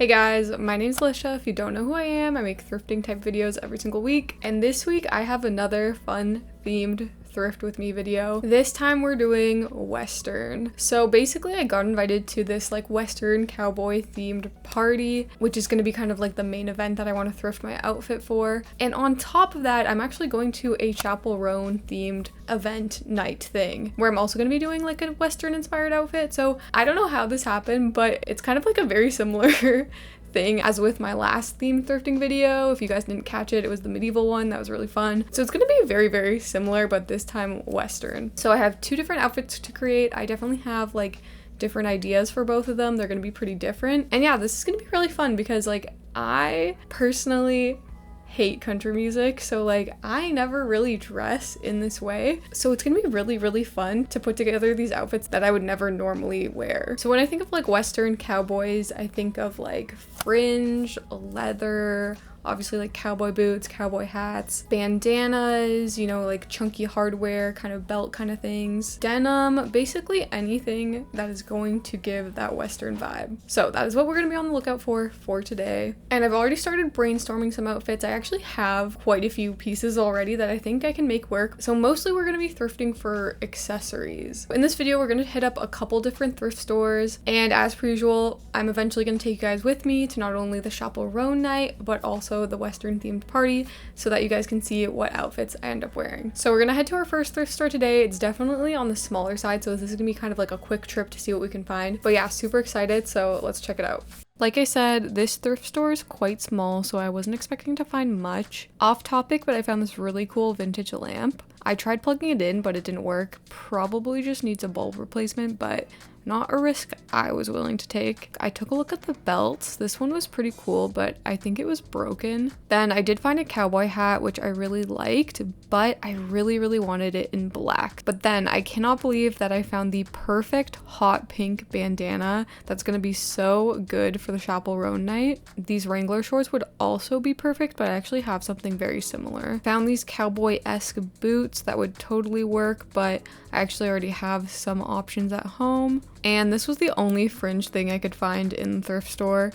Hey guys, my name's Lisha. If you don't know who I am, I make thrifting type videos every single week. And this week I have another fun themed thrift with me video. This time we're doing Western. So basically I got invited to this like Western cowboy themed party, which is going to be kind of like the main event that I want to thrift my outfit for. And on top of that, I'm actually going to a Chappell Roan themed event night thing where I'm also going to be doing like a Western inspired outfit. So I don't know how this happened, but it's kind of like a very similar thing as with my last themed thrifting video. If you guys didn't catch it, it was the medieval one. That was really fun. So it's going to be very similar, but this time Western. So I have two different outfits to create. I definitely have like different ideas for both of them. They're going to be pretty different. And yeah, this is going to be really fun because like I personally hate country music, so like I never really dress in this way, so it's gonna be really fun to put together these outfits that I would never normally wear. So when I think of like Western cowboys, I think of like fringe, leather, obviously like cowboy boots, cowboy hats, bandanas, you know, like chunky hardware, kind of belt kind of things, denim, basically anything that is going to give that Western vibe. So that is what we're going to be on the lookout for today. And I've already started brainstorming some outfits. I actually have quite a few pieces already that I think I can make work. So mostly we're going to be thrifting for accessories. In this video, we're going to hit up a couple different thrift stores. And as per usual, I'm eventually going to take you guys with me to not only the Chappell Roan night, but also the Western themed party so that you guys can see what outfits I end up wearing. So we're gonna head to our first thrift store today. It's definitely on the smaller side, so this is gonna be kind of like a quick trip to see what we can find. But yeah, super excited, so let's check it out. Like I said, this thrift store is quite small, so I wasn't expecting to find much. Off topic, but I found this really cool vintage lamp. I tried plugging it in, but it didn't work. Probably just needs a bulb replacement, but not a risk I was willing to take. I took a look at the belts. This one was pretty cool, but I think it was broken. Then I did find a cowboy hat, which I really liked, but I really wanted it in black. But then I cannot believe that I found the perfect hot pink bandana that's gonna be so good for the Chappell Roan night. These Wrangler shorts would also be perfect, but I actually have something very similar. Found these cowboy-esque boots that would totally work, but I actually already have some options at home. And this was the only fringe thing I could find in the thrift store,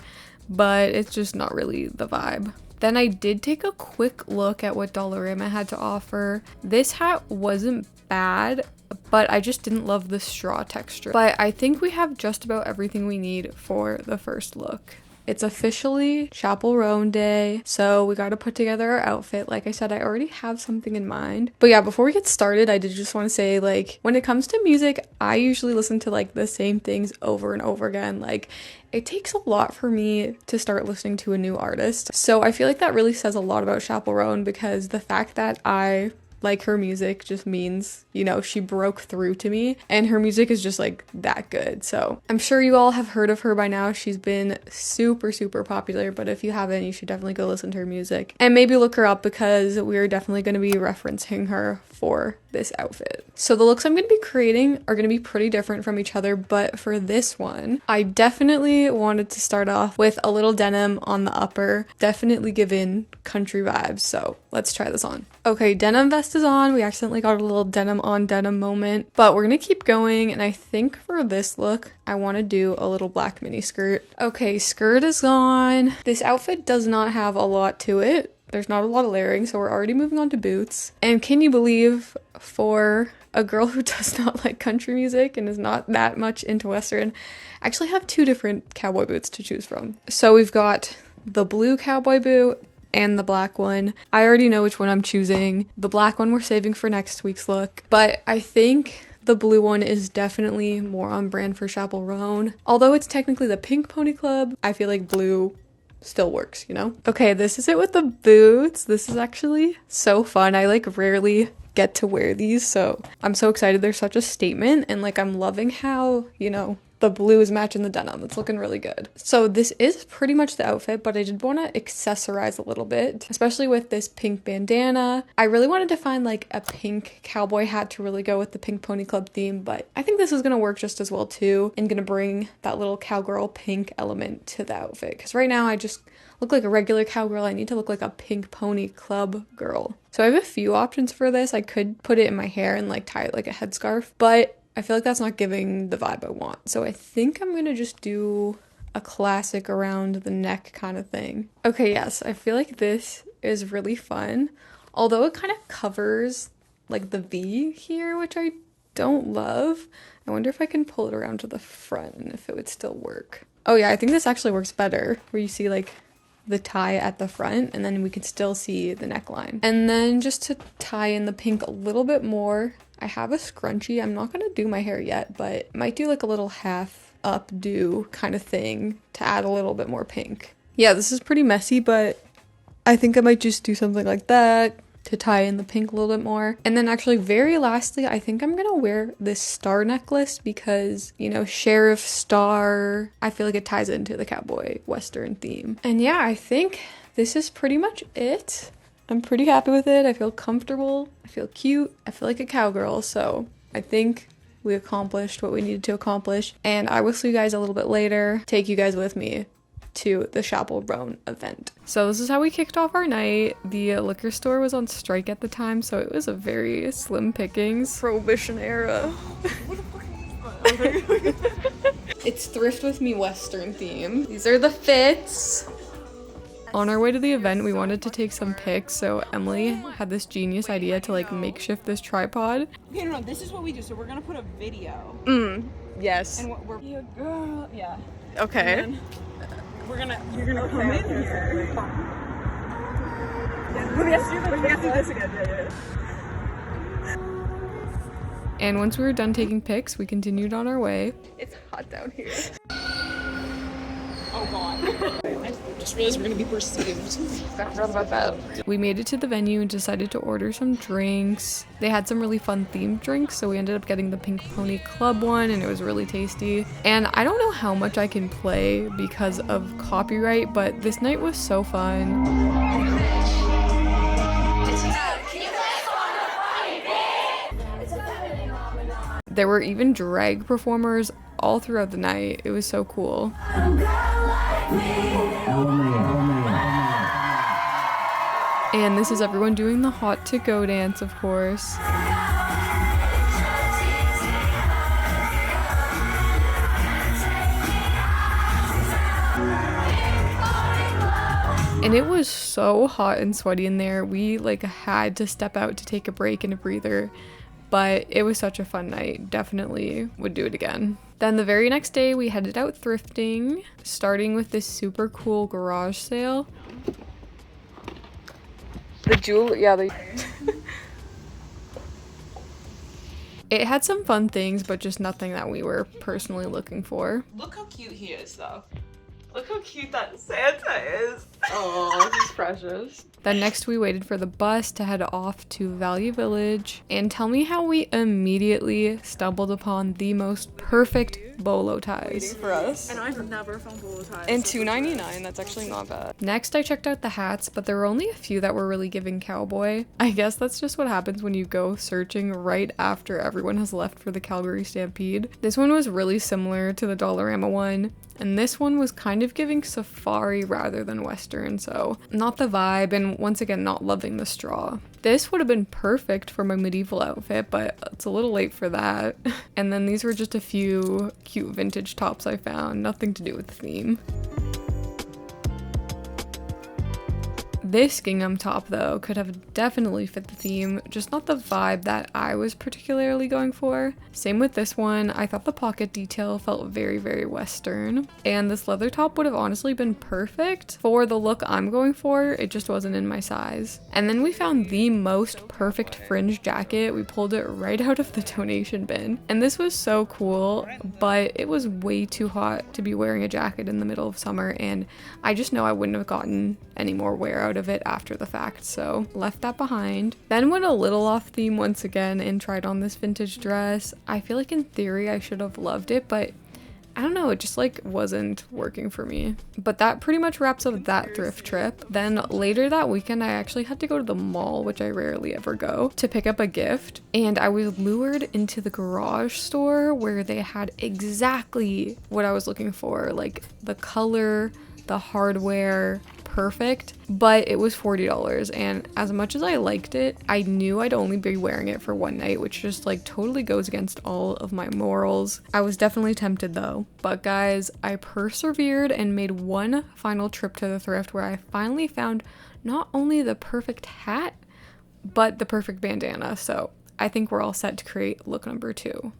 but it's just not really the vibe. Then I did take a quick look at what Dollarama had to offer. This hat wasn't bad, but I just didn't love the straw texture. But I think we have just about everything we need for the first look. It's officially Chappell Roan day, so we gotta put together our outfit. Like I said, I already have something in mind. But yeah, before we get started, I did just want to say, like, when it comes to music, I usually listen to like the same things over and over again. Like, it takes a lot for me to start listening to a new artist. So I feel like that really says a lot about Chappell Roan, because the fact that I like her music just means, you know, she broke through to me and her music is just like that good. So I'm sure you all have heard of her by now. She's been super popular, but if you haven't, you should definitely go listen to her music and maybe look her up, because we're definitely going to be referencing her for this outfit. So the looks I'm going to be creating are going to be pretty different from each other, but for this one, I definitely wanted to start off with a little denim on the upper, definitely given country vibes. So let's try this on. Okay, denim vest is on. We accidentally got a little denim on denim moment, but we're gonna keep going. And I think for this look, I want to do a little black mini skirt. Okay, skirt is on. This outfit does not have a lot to it. There's not a lot of layering, so we're already moving on to boots. And can you believe, for a girl who does not like country music and is not that much into Western, I actually have two different cowboy boots to choose from. So we've got the blue cowboy boot and the black one. I already know which one I'm choosing. The black one we're saving for next week's look, but I think the blue one is definitely more on brand for Chappell Roan. Although it's technically the Pink Pony Club, I feel like blue still works, you know? Okay, this is it with the boots. This is actually so fun. I like rarely get to wear these, so I'm so excited. They're such a statement, and like I'm loving how, you know, the blue is matching the denim. It's looking really good. So this is pretty much the outfit, but I did want to accessorize a little bit, especially with this pink bandana. I really wanted to find like a pink cowboy hat to really go with the Pink Pony Club theme, but I think this is going to work just as well too, and going to bring that little cowgirl pink element to the outfit, because right now I just look like a regular cowgirl. I need to look like a Pink Pony Club girl. So I have a few options for this. I could put it in my hair and like tie it like a headscarf, but I feel like that's not giving the vibe I want. So I think I'm gonna just do a classic around the neck kind of thing. Okay, yes, I feel like this is really fun. Although it kind of covers like the V here, which I don't love. I wonder if I can pull it around to the front and if it would still work. Oh yeah, I think this actually works better, where you see like the tie at the front and then we can still see the neckline. And then just to tie in the pink a little bit more, I have a scrunchie. I'm not gonna do my hair yet, but might do like a little half updo kind of thing to add a little bit more pink. Yeah, this is pretty messy, but I think I might just do something like that to tie in the pink a little bit more. And then actually very lastly, I think I'm gonna wear this star necklace because, you know, sheriff star, I feel like it ties into the cowboy western theme. And yeah, I think this is pretty much it. I'm pretty happy with it. I feel comfortable, I feel cute, I feel like a cowgirl, so I think we accomplished what we needed to accomplish. And I will see you guys a little bit later, take you guys with me to the Chappell Roan event. So this is how we kicked off our night. The liquor store was on strike at the time, so it was a very slim pickings. Prohibition era. It's thrift with me western theme. These are the fits. On our way to the event, we wanted to take some pics, so Emily had this genius idea to like makeshift this tripod. Okay, no, this is what we do. So we're gonna put a video. Yes. And what we're yeah, girl, yeah. Okay. You're gonna come in here. We have to do this again. Yeah. And once we were done taking pics, we continued on our way. It's hot down here. Oh god. I just realized we're gonna be perceived. We made it to the venue and decided to order some drinks. They had some really fun themed drinks, so we ended up getting the Pink Pony Club one, and it was really tasty. And I don't know how much I can play because of copyright, but this night was so fun. There were even drag performers all throughout the night. It was so cool. And this is everyone doing the hot to go dance, of course. And it was so hot and sweaty in there. We like had to step out to take a break and a breather. But it was such a fun night. Definitely would do it again. Then the very next day we headed out thrifting, starting with this super cool garage sale. The jewelry, yeah, it had some fun things, but just nothing that we were personally looking for. Look how cute he is, though. Look how cute that Santa is. Oh, this is precious. Then next we waited for the bus to head off to Value Village, and tell me how we immediately stumbled upon the most perfect bolo ties. Waiting for us. And I've never found bolo ties. And $2.99, that's actually not bad. Next I checked out the hats, but there were only a few that were really giving cowboy. I guess that's just what happens when you go searching right after everyone has left for the Calgary Stampede. This one was really similar to the Dollarama one, and this one was kind of giving safari rather than western, so not the vibe, and once again not loving the straw. This would have been perfect for my medieval outfit, but it's a little late for that. And then these were just a few cute vintage tops I found, nothing to do with the theme. This gingham top, though, could have definitely fit the theme, just not the vibe that I was particularly going for. Same with this one. I thought the pocket detail felt very, very western. And this leather top would have honestly been perfect for the look I'm going for. It just wasn't in my size. And then we found the most perfect fringe jacket. We pulled it right out of the donation bin. And this was so cool, but it was way too hot to be wearing a jacket in the middle of summer, and I just know I wouldn't have gotten any more wear out of it after the fact, so left that behind. Then went a little off theme once again and tried on this vintage dress. I feel like in theory I should have loved it, but I don't know, it just like wasn't working for me. But that pretty much wraps up that thrift trip. Then later that weekend I actually had to go to the mall, which I rarely ever go, to pick up a gift, and I was lured into the garage store where they had exactly what I was looking for, like the color, the hardware, perfect, but it was $40. And as much as I liked it, I knew I'd only be wearing it for one night, which just like totally goes against all of my morals. I was definitely tempted though. But guys, I persevered and made one final trip to the thrift where I finally found not only the perfect hat, but the perfect bandana. So I think we're all set to create look number 2.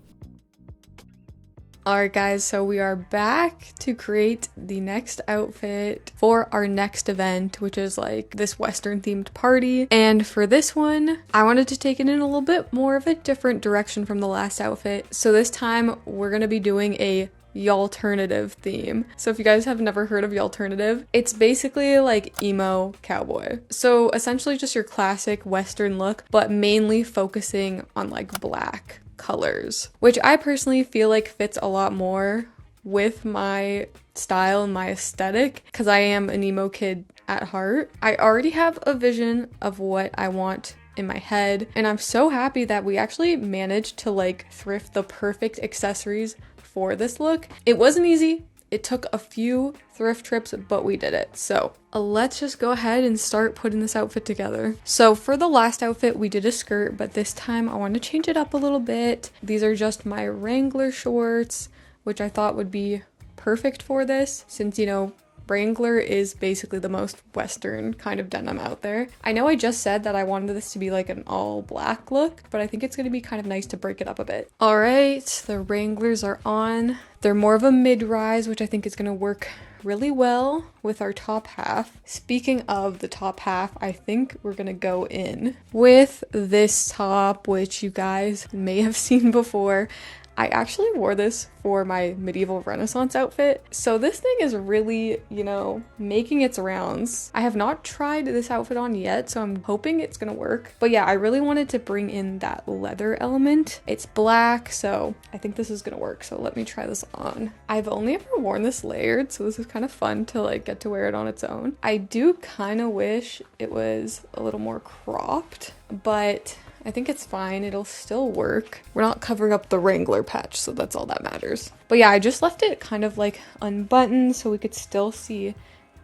Alright guys, so we are back to create the next outfit for our next event, which is like this Western themed party. And for this one, I wanted to take it in a little bit more of a different direction from the last outfit. So this time we're gonna be doing a y'alternative theme. So if you guys have never heard of y'alternative, it's basically like emo cowboy. So essentially just your classic Western look, but mainly focusing on like black colors, which I personally feel like fits a lot more with my style and my aesthetic because I am an emo kid at heart. I already have a vision of what I want in my head, and I'm so happy that we actually managed to like thrift the perfect accessories for this look. It wasn't easy. It took a few thrift trips, but we did it. So let's just go ahead and start putting this outfit together. So for the last outfit, we did a skirt, but this time I want to change it up a little bit. These are just my Wrangler shorts, which I thought would be perfect for this since, you know, Wrangler is basically the most Western kind of denim out there. I know I just said that I wanted this to be like an all black look, but I think it's going to be kind of nice to break it up a bit. All right, the Wranglers are on. They're more of a mid-rise, which I think is going to work really well with our top half. Speaking of the top half, I think we're gonna go in with this top, which you guys may have seen before. I actually wore this for my medieval Renaissance outfit, so this thing is really, you know, making its rounds. I have not tried this outfit on yet, so I'm hoping it's gonna work. But yeah, I really wanted to bring in that leather element. It's black, so I think this is gonna work, so let me try this on. I've only ever worn this layered, so this is kind of fun to like get to wear it on its own. I do kind of wish it was a little more cropped, but I think it's fine. It'll still work. We're not covering up the Wrangler patch, so that's all that matters. But yeah, I just left it kind of like unbuttoned so we could still see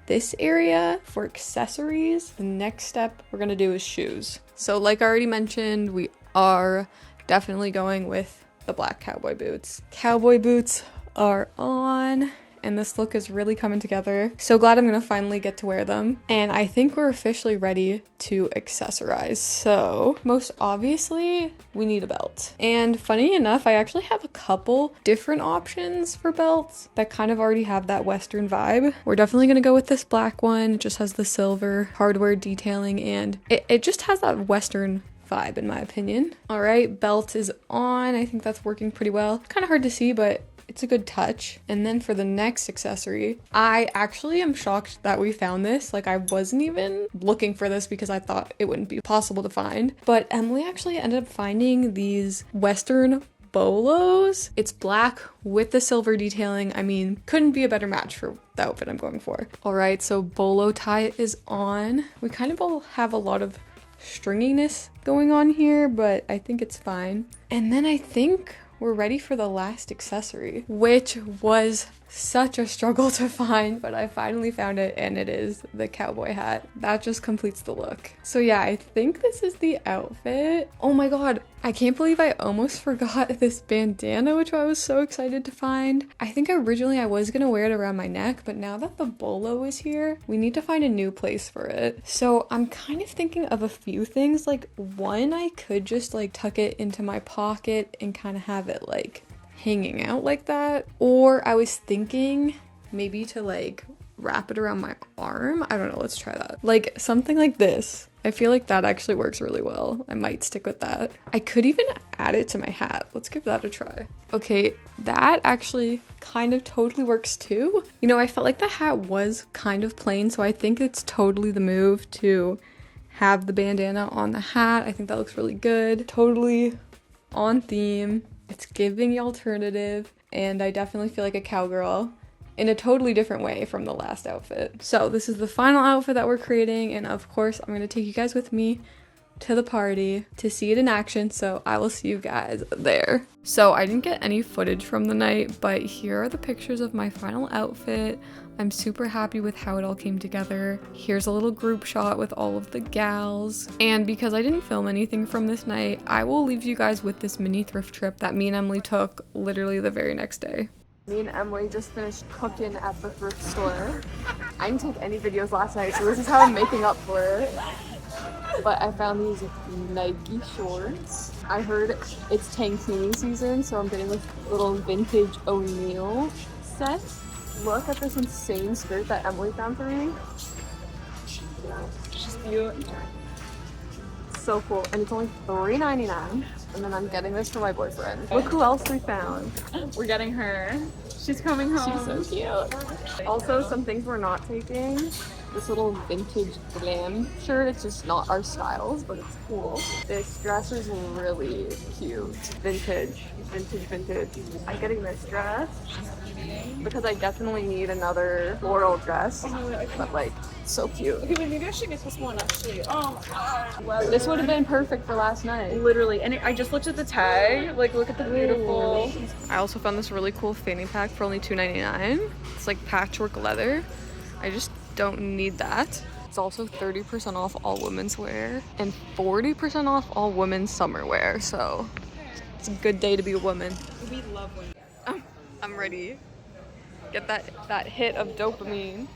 this area for accessories. The next step we're gonna do is shoes. So like I already mentioned, we are definitely going with the black cowboy boots. Cowboy boots are on, and this look is really coming together. So glad I'm gonna finally get to wear them. And I think we're officially ready to accessorize. So most obviously we need a belt. And funny enough, I actually have a couple different options for belts that kind of already have that Western vibe. We're definitely gonna go with this black one. It just has the silver hardware detailing, and it just has that Western vibe in my opinion. All right, belt is on. I think that's working pretty well. Kind of hard to see, but it's a good touch. And then for the next accessory, I actually am shocked that we found this. Like, I wasn't even looking for this because I thought it wouldn't be possible to find. But Emily actually ended up finding these Western bolos. It's black with the silver detailing. I mean, couldn't be a better match for the outfit I'm going for. All right, so bolo tie is on. We kind of all have a lot of stringiness going on here, but I think it's fine. And then I think we're ready for the last accessory, which was such a struggle to find, but I finally found it, and it is the cowboy hat. That just completes the look. So yeah, I think this is the outfit. Oh my god, I can't believe I almost forgot this bandana, which I was so excited to find. I think originally I was gonna wear it around my neck, but now that the bolo is here, we need to find a new place for it. So I'm kind of thinking of a few things. Like, one, I could just like tuck it into my pocket and kind of have it like hanging out like that. Or I was thinking maybe to like wrap it around my arm. I don't know, let's try that. Like something like this. I feel like that actually works really well. I might stick with that. I could even add it to my hat. Let's give that a try. Okay, that actually kind of totally works too. You know, I felt like the hat was kind of plain, so I think it's totally the move to have the bandana on the hat. I think that looks really good. Totally on theme. It's giving the alternative, and I definitely feel like a cowgirl in a totally different way from the last outfit. So this is the final outfit that we're creating, and of course I'm going to take you guys with me to the party to see it in action, so I will see you guys there. So I didn't get any footage from the night, but here are the pictures of my final outfit. I'm super happy with how it all came together. Here's a little group shot with all of the gals. And because I didn't film anything from this night, I will leave you guys with this mini thrift trip that me and Emily took literally the very next day. Me and Emily just finished cooking at the thrift store. I didn't take any videos last night, so this is how I'm making up for it. But I found these Nike shorts. I heard it's tankini season, so I'm getting this little vintage O'Neill set. Look at this insane skirt that Emily found for me. She's cute. So cool. And it's only $3.99. And then I'm getting this for my boyfriend. Look who else we found. We're getting her. She's coming home. She's so cute. Also, some things we're not taking. This little vintage glam shirt. It's just not our styles, but it's cool. This dress is really cute. Vintage. I'm getting this dress because I definitely need another floral dress, but like so cute. Okay, but maybe I should get this one actually. Oh my god. This would have been perfect for last night. Literally, and I just looked at the tag. Like, look at the beautiful. I also found this really cool fanny pack for only $2.99. It's like patchwork leather. I just don't need that. It's also 30% off all women's wear and 40% off all women's summer wear. So it's a good day to be a woman. We love women. I'm ready. Get that hit of dopamine.